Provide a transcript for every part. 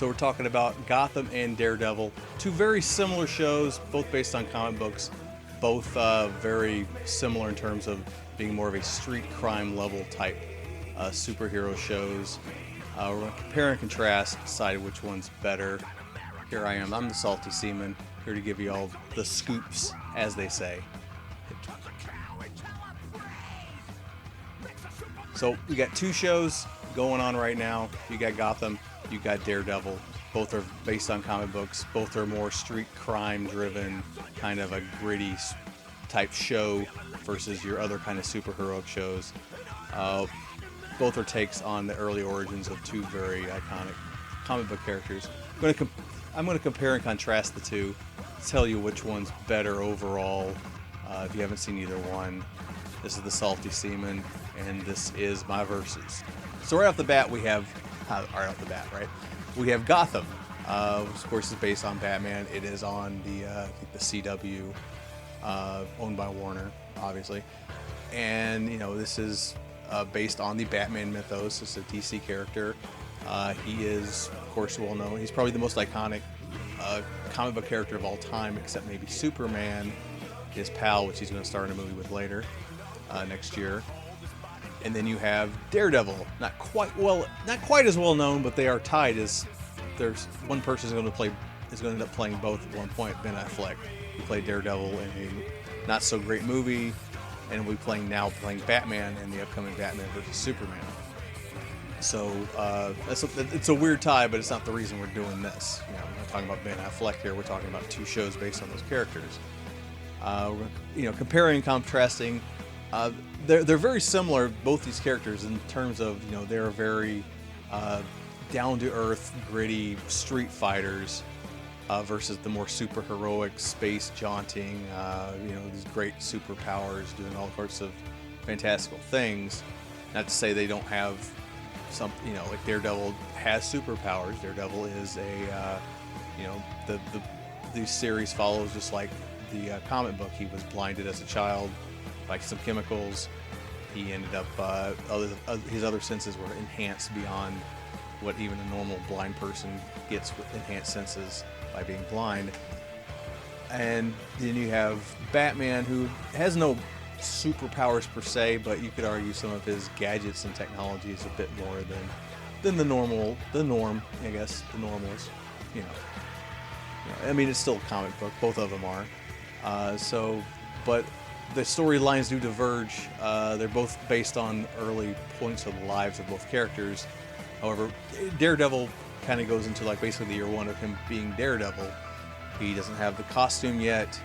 So we're talking about Gotham and Daredevil, two very similar shows, both based on comic books, both very similar in terms of being more of a street crime level type superhero shows. We're going to compare and contrast, decide which one's better. Here I am, I'm the Salty Seaman, here to give you all the scoops, as they say. So we got two shows going on right now. You got Gotham, you got Daredevil. Both are based on comic books. Both are more street crime driven, kind of a gritty type show versus your other kind of superheroic shows. Both are takes on the early origins of two very iconic comic book characters. I'm going to compare and contrast the two, tell you which one's better overall. If you haven't seen either one, this is the Salty Seaman, and this is my versus. So right off the bat, we have Gotham. Of course, is based on Batman. It is on the the CW, owned by Warner, obviously, and this is based on the Batman mythos. It's a DC character. He is, of course, well known. He's probably the most iconic comic book character of all time, except maybe Superman, his pal, which he's going to star in a movie with later next year. And then you have Daredevil, not quite as well known, but they are tied. As there's one person is going to end up playing both at one point. Ben Affleck, who played Daredevil in a not so great movie, and will be playing Batman in the upcoming Batman vs Superman. So it's a weird tie, but it's not the reason we're doing this. We're not talking about Ben Affleck here. We're talking about two shows based on those characters. Comparing and contrasting. They're very similar, both these characters, in terms of they're very down-to-earth, gritty street fighters versus the more super heroic, space jaunting, these great superpowers, doing all sorts of fantastical things. Not to say they don't have some, like Daredevil has superpowers. Daredevil is the series follows just like the comic book. He was blinded as a child by some chemicals. He ended up his other senses were enhanced beyond what even a normal blind person gets with enhanced senses by being blind. And then you have Batman, who has no superpowers per se, but you could argue some of his gadgets and technology is a bit more than the norm, I guess, the normals. I mean, it's still a comic book. Both of them are. But the storylines do diverge. They're both based on early points of the lives of both characters. However, Daredevil kind of goes into basically the year one of him being Daredevil. He doesn't have the costume yet.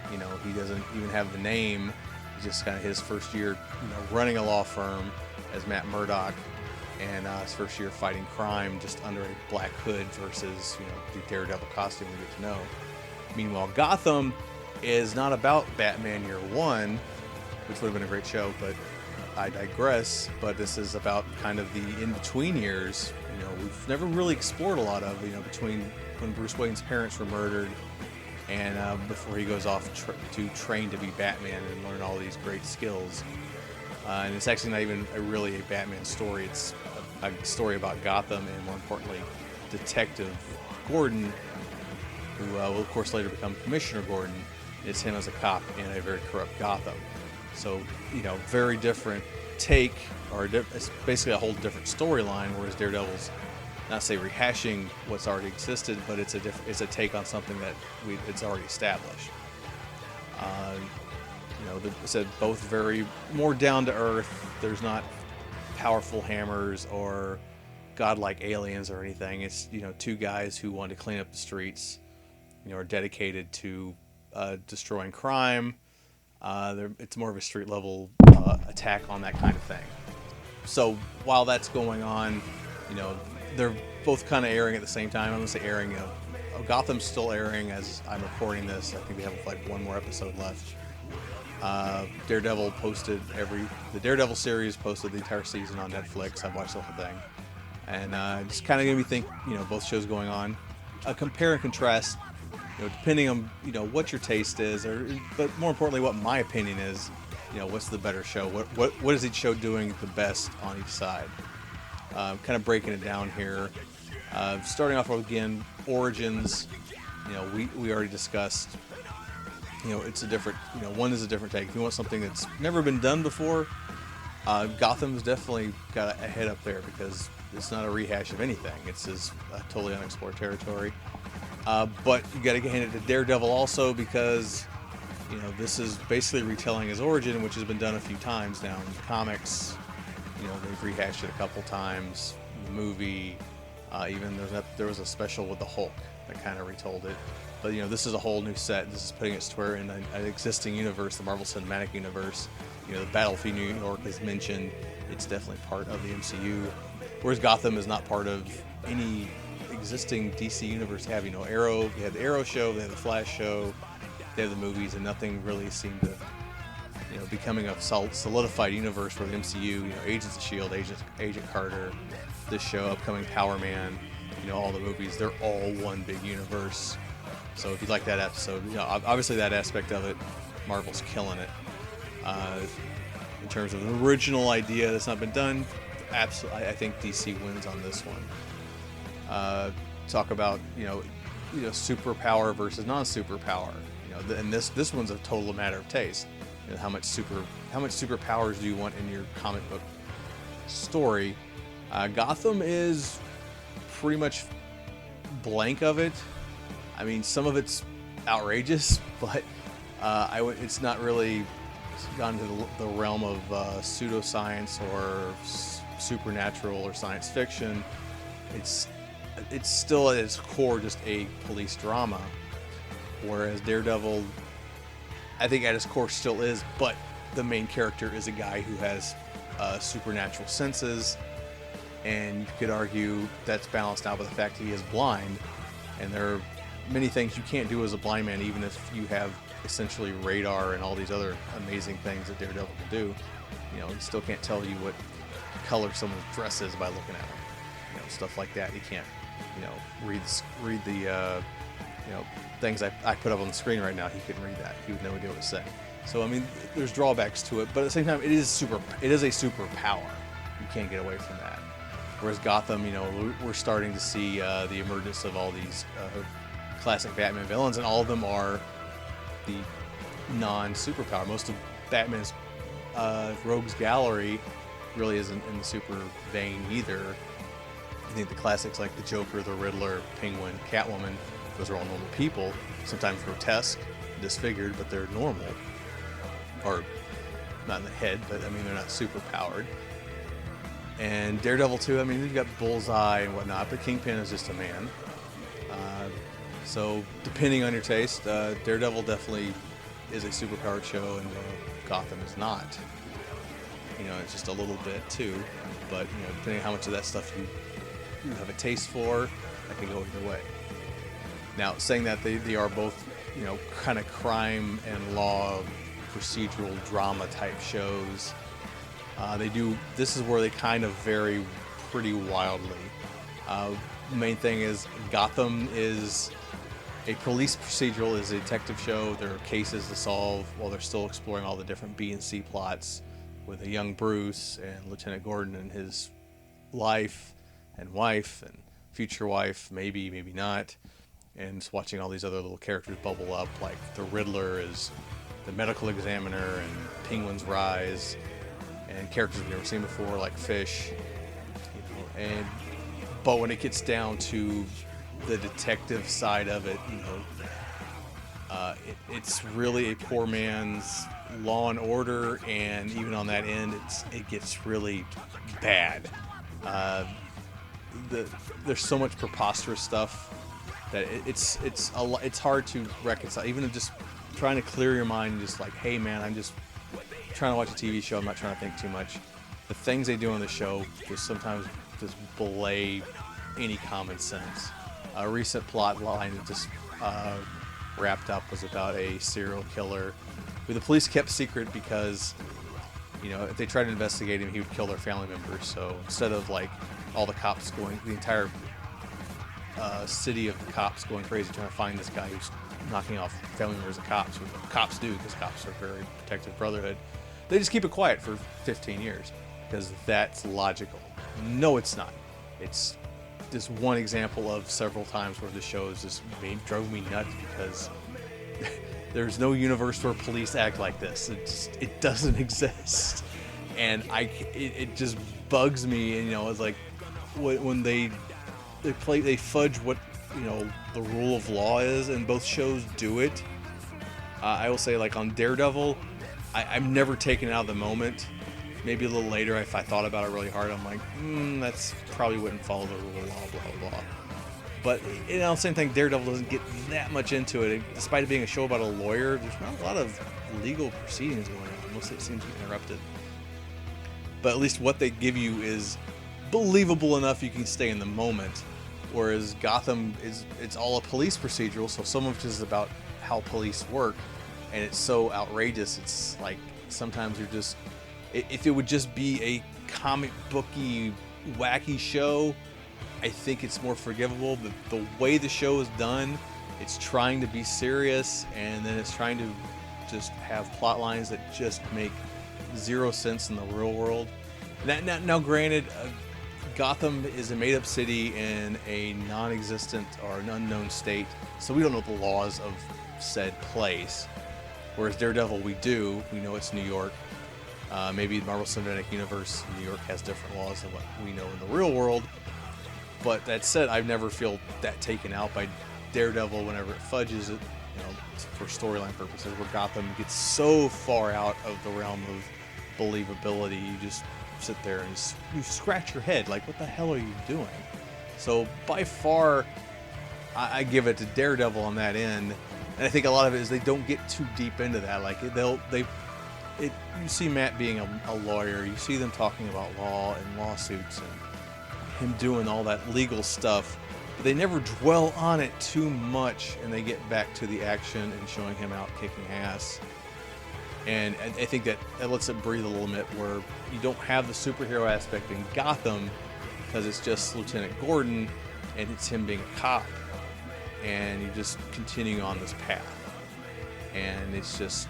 He doesn't even have the name. It's just kind of his first year, running a law firm as Matt Murdock, and his first year fighting crime just under a black hood versus the Daredevil costume we get to know. Meanwhile, Gotham is not about Batman Year One, which would have been a great show, but I digress. But this is about kind of the in-between years. We've never really explored a lot of, between when Bruce Wayne's parents were murdered and before he goes off to train to be Batman and learn all these great skills. And it's actually not even really a Batman story. It's a story about Gotham and, more importantly, Detective Gordon, who will, of course, later become Commissioner Gordon. It's him as a cop in a very corrupt Gotham. So, very different take, or it's basically a whole different storyline, whereas Daredevil's, not say rehashing what's already existed, but it's a take on something that it's already established. Said both very more down to earth. There's not powerful hammers or godlike aliens or anything. It's two guys who want to clean up the streets. Are dedicated to destroying crime. It's more of a street level attack on that kind of thing. So while that's going on, they're both kind of airing at the same time. I'm gonna say airing. Gotham's still airing as I'm recording this. I think they have one more episode left. Daredevil posted the Daredevil series posted the entire season on Netflix. I've watched the whole thing, and just kind of made me think. Both shows going on. Compare and contrast. Depending on what your taste is, but more importantly, what my opinion is. What's the better show? What is each show doing the best on each side? Kind of breaking it down here. Starting off with, again, origins. We already discussed. It's a different. One is a different take. If you want something that's never been done before, Gotham's definitely got a head up there because it's not a rehash of anything. It's just totally unexplored territory. But you got to hand it to Daredevil also because this is basically retelling his origin, which has been done a few times now in the comics. They've rehashed it a couple times. The movie, even there was a special with the Hulk that kind of retold it. But this is a whole new set. This is putting it square in an existing universe, the Marvel Cinematic Universe. The Battlefield New York is mentioned. It's definitely part of the MCU. Whereas Gotham is not part of any existing DC universe. Arrow. They had the Arrow show. They had the Flash show. They have the movies, and nothing really seemed to, becoming a solidified universe for the MCU. Agents of S.H.I.E.L.D., Agent Carter, this show, upcoming Power Man. All the movies. They're all one big universe. So if you like that episode, obviously that aspect of it, Marvel's killing it. In terms of an original idea that's not been done, absolutely, I think DC wins on this one. Talk about superpower versus non-superpower. And this one's a total matter of taste. How much superpowers do you want in your comic book story? Gotham is pretty much blank of it. I mean, some of it's outrageous, but it's not really gone to the realm of pseudoscience or supernatural or science fiction. It's still at its core just a police drama, whereas Daredevil, I think at its core still is, but the main character is a guy who has supernatural senses, and you could argue that's balanced out by the fact he is blind, and there are many things you can't do as a blind man, even if you have essentially radar and all these other amazing things that Daredevil can do. You still can't tell you what color someone's dress is by looking at them. Stuff like that. You can't, read the, things I put up on the screen right now. He couldn't read that. He would no idea what to say. So I mean, there's drawbacks to it, but at the same time, it is a superpower. You can't get away from that. Whereas Gotham, we're starting to see the emergence of all these classic Batman villains, and all of them are the non-superpower. Most of Batman's rogues gallery really isn't in the super vein either. I think the classics like the Joker, the Riddler, Penguin, Catwoman, those are all normal people, sometimes grotesque, disfigured, but they're normal. Or not in the head, but I mean, they're not super powered. And Daredevil too, I mean, you've got Bullseye and whatnot, but Kingpin is just a man. So depending on your taste, Daredevil definitely is a superpowered show, and Gotham is not. It's just a little bit too, but depending on how much of that stuff you have a taste for, that can go either way. Now, saying that, they are both, kind of crime and law, procedural drama type shows. This is where they kind of vary pretty wildly. The main thing is Gotham is a police procedural, is a detective show. There are cases to solve while they're still exploring all the different B and C plots with a young Bruce and Lieutenant Gordon and his life and wife and future wife, maybe not, and just watching all these other little characters bubble up, like the Riddler is the medical examiner, and Penguin's rise, and characters we've never seen before like Fish, but when it gets down to the detective side of it, it's really a poor man's Law and Order, and even on that end, it gets really bad. There's so much preposterous stuff that it's hard to reconcile. Even just trying to clear your mind, just like, hey man, I'm just trying to watch a TV show. I'm not trying to think too much. The things they do on the show just sometimes just belay any common sense. A recent plot line that just wrapped up was about a serial killer who the police kept secret because, if they tried to investigate him, he would kill their family members. So instead of like all the cops the entire city of the cops going crazy trying to find this guy who's knocking off family members of cops, what cops do, because cops are a very protective brotherhood, they just keep it quiet for 15 years because that's logical. No, it's not. It's just one example of several times where the show is just drove me nuts because there's no universe where police act like this. It doesn't exist, and it just bugs me. And it's like when they fudge what the rule of law is, and both shows do it. I will say, like on Daredevil, I'm never taken out of the moment. Maybe a little later, if I thought about it really hard, I'm like, that's probably wouldn't follow the rule of law, blah, blah, blah. But, same thing, Daredevil doesn't get that much into it. Despite it being a show about a lawyer, there's not a lot of legal proceedings going on. Most of it seems to be interrupted. But at least what they give you is believable enough you can stay in the moment. Whereas Gotham it's all a police procedural, so some of it is about how police work. And it's so outrageous, it's like sometimes you're just... If it would just be a comic booky, wacky show, I think it's more forgivable. But the way the show is done, it's trying to be serious, and then it's trying to just have plot lines that just make zero sense in the real world. Now granted, Gotham is a made-up city in a non-existent or an unknown state, so we don't know the laws of said place. Whereas Daredevil, we do. We know it's New York. Maybe Marvel Cinematic Universe, New York has different laws than what we know in the real world. But that said, I've never feel that taken out by Daredevil whenever it fudges it, for storyline purposes, where Gotham gets so far out of the realm of believability, you just sit there and you scratch your head, like, what the hell are you doing? So by far, I give it to Daredevil on that end. And I think a lot of it is they don't get too deep into that. Like, you see Matt being a lawyer, you see them talking about law and lawsuits and him doing all that legal stuff, but they never dwell on it too much, and they get back to the action and showing him out kicking ass. And I think that lets it breathe a little bit, where you don't have the superhero aspect in Gotham because it's just Lieutenant Gordon and it's him being a cop, and you just continue on this path. And it's just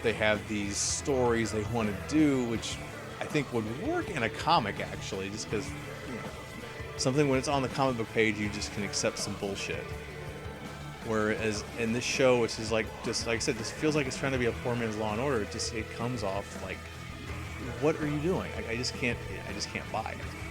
they have these stories they want to do, which I think would work in a comic, actually, just because something when it's on the comic book page, you just can accept some bullshit. Whereas in this show, which is like, just like I said, this feels like it's trying to be a poor man's Law and Order. It comes off like, what are you doing? I just can't buy it.